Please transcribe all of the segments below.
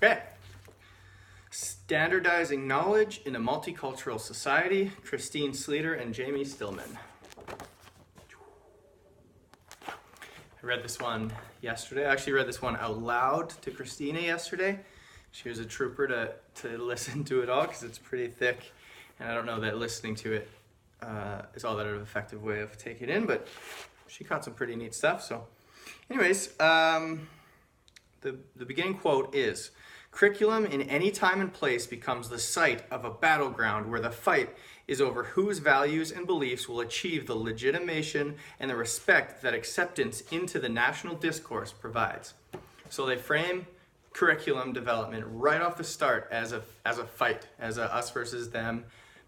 Okay. Standardizing Knowledge in a Multicultural Society, Christine Sleeter and Jamie Stillman. I read this one yesterday. I actually read this one out loud to Christina yesterday. She was a trooper to listen to it all because it's pretty thick, and I don't know that listening to it is all that an effective way of taking it in, but she caught some pretty neat stuff. So anyways, the beginning quote is, "Curriculum in any time and place becomes the site of a battleground where the fight is over whose values and beliefs will achieve the legitimation and the respect that acceptance into the national discourse provides." So they frame curriculum development right off the start as a fight, as a us versus them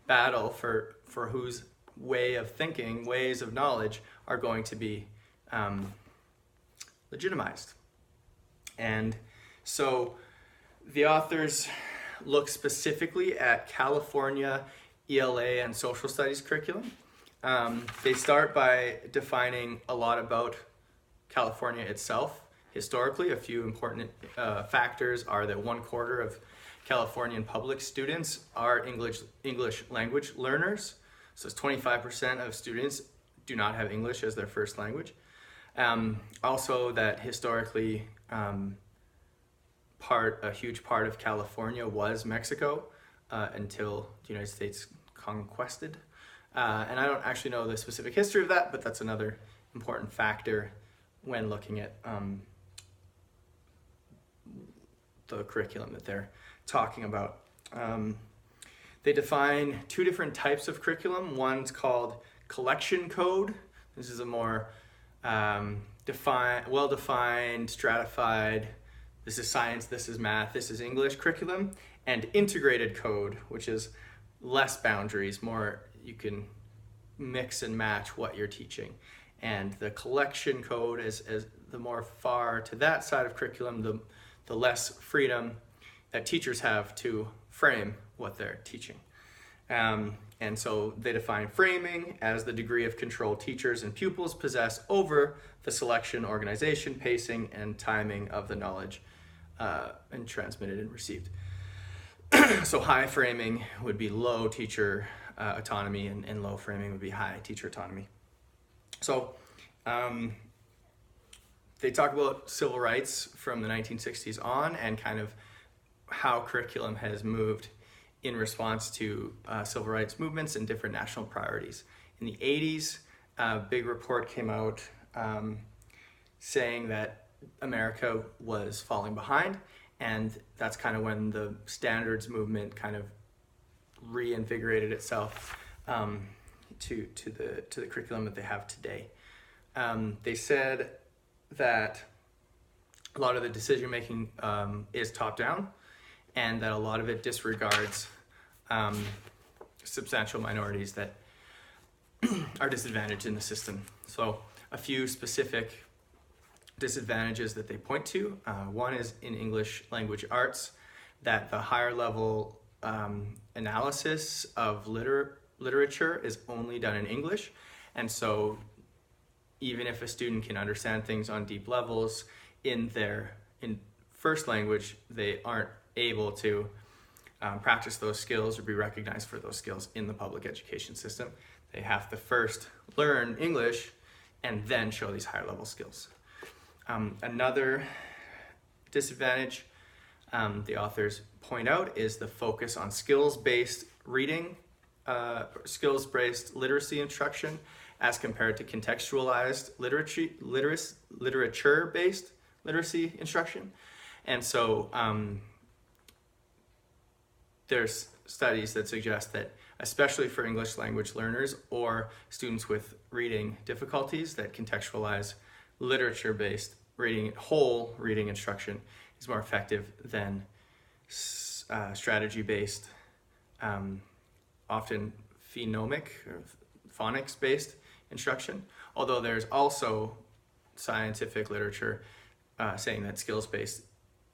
battle for whose way of thinking, ways of knowledge are going to be legitimized. And so the authors look specifically at California ELA and social studies curriculum. They start by defining a lot about California itself. Historically, a few important factors are that 1/4 of Californian public students are English language learners. So it's 25% of students do not have English as their first language. Also that historically, a huge part of California was Mexico until the United States conquested. And I don't actually know the specific history of that, but that's another important factor when looking at the curriculum that they're talking about. They define two different types of curriculum. One's called collection code. This is a more well-defined, stratified, this is science, this is math, this is English curriculum. And integrated code, which is less boundaries, more you can mix and match what you're teaching. And the collection code is the more far to that side of curriculum, the less freedom that teachers have to frame what they're teaching. And so they define framing as the degree of control teachers and pupils possess over the selection, organization, pacing, and timing of the knowledge and transmitted and received. So high framing would be low teacher autonomy, and low framing would be high teacher autonomy. So they talk about civil rights from the 1960s on and kind of how curriculum has moved in response to civil rights movements and different national priorities. In the 80s, a big report came out saying that America was falling behind, and that's kind of when the standards movement kind of reinvigorated itself to the curriculum that they have today. They said that a lot of the decision making is top down, and that a lot of it disregards substantial minorities that are disadvantaged in the system. So a few specific disadvantages that they point to. One is in English language arts, that the higher level analysis of literature is only done in English. And so even if a student can understand things on deep levels in first language, they aren't able to practice those skills or be recognized for those skills in the public education system. They have to first learn English and then show these higher level skills. Another disadvantage the authors point out is the focus on skills-based reading, skills-based literacy instruction as compared to contextualized literature-based literacy instruction. And so there's studies that suggest that especially for English language learners or students with reading difficulties, that contextualized literature-based whole reading instruction is more effective than strategy-based, often phonomic or phonics-based instruction. Although there's also scientific literature saying that skills-based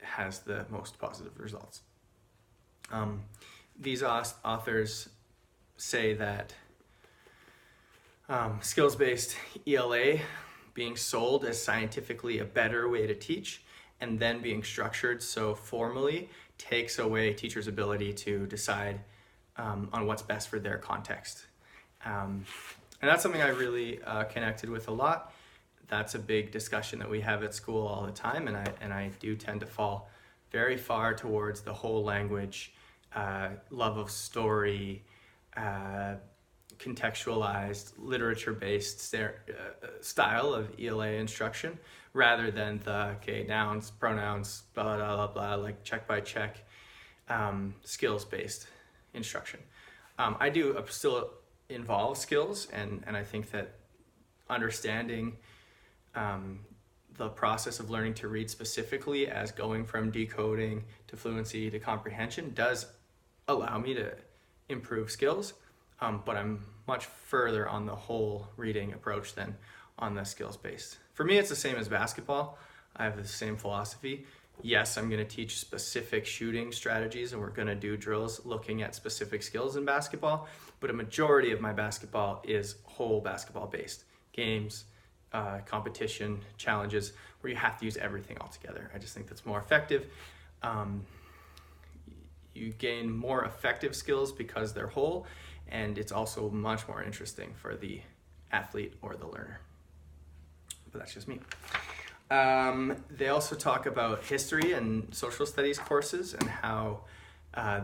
has the most positive results. These authors say that skills-based ELA being sold as scientifically a better way to teach, and then being structured so formally takes away teachers' ability to decide on what's best for their context. And that's something I really connected with a lot. That's a big discussion that we have at school all the time, and I do tend to fall very far towards the whole language, love of story, contextualized, literature-based style of ELA instruction, rather than the nouns, pronouns, blah, blah, blah, blah, like check by check, skills-based instruction. I do still involve skills, and I think that understanding the process of learning to read specifically as going from decoding to fluency to comprehension does allow me to improve skills, but I'm much further on the whole reading approach than on the skills-based. For me, it's the same as basketball. I have the same philosophy. Yes, I'm going to teach specific shooting strategies, and we're going to do drills looking at specific skills in basketball, but a majority of my basketball is whole basketball-based. Games, competition, challenges, where you have to use everything all together. I just think that's more effective. You gain more effective skills because they're whole, and it's also much more interesting for the athlete or the learner. But that's just me. They also talk about history and social studies courses, and how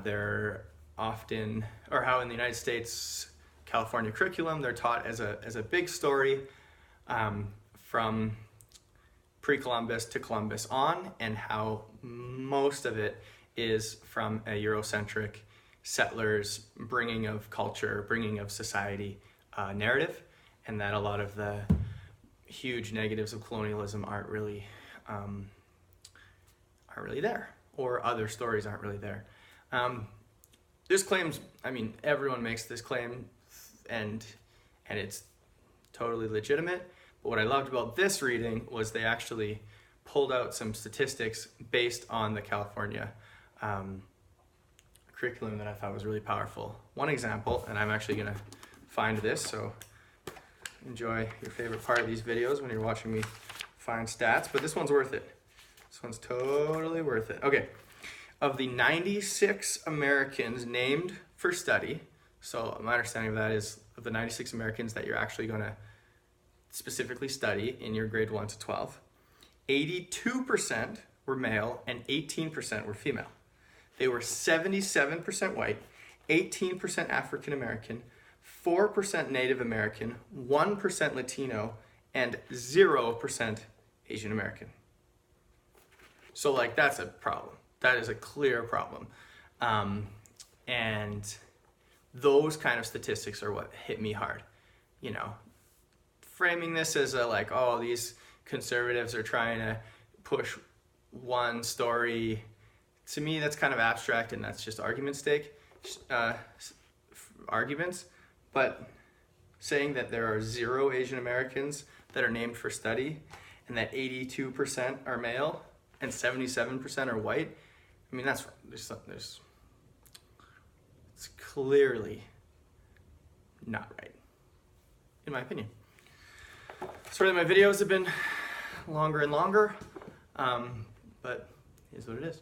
they're often, or how in the United States, California curriculum, they're taught as a big story from pre-Columbus to Columbus on, and how most of it is from a Eurocentric settlers bringing of culture, bringing of society narrative, and that a lot of the huge negatives of colonialism aren't really there, or other stories aren't really there. There's claims, I mean, everyone makes this claim, and it's totally legitimate. But what I loved about this reading was they actually pulled out some statistics based on the California curriculum that I thought was really powerful. One example, and I'm actually going to find this, so enjoy your favorite part of these videos when you're watching me find stats, but this one's worth it. This one's totally worth it. Okay, of the 96 Americans named for study, so my understanding of that is of the 96 Americans that you're actually going to specifically study in your grade 1 to 12, 82% were male and 18% were female. They were 77% white, 18% African American, 4% Native American, 1% Latino, and 0% Asian American. So like, that's a problem. That is a clear problem. And those kind of statistics are what hit me hard. You know, framing this as a like, oh, these conservatives are trying to push one story. To me, that's kind of abstract, and that's just arguments. But saying that there are 0 Asian Americans that are named for study, and that 82% are male and 77% are white, I mean, it's clearly not right, in my opinion. Sorry that my videos have been longer and longer, but it is what it is.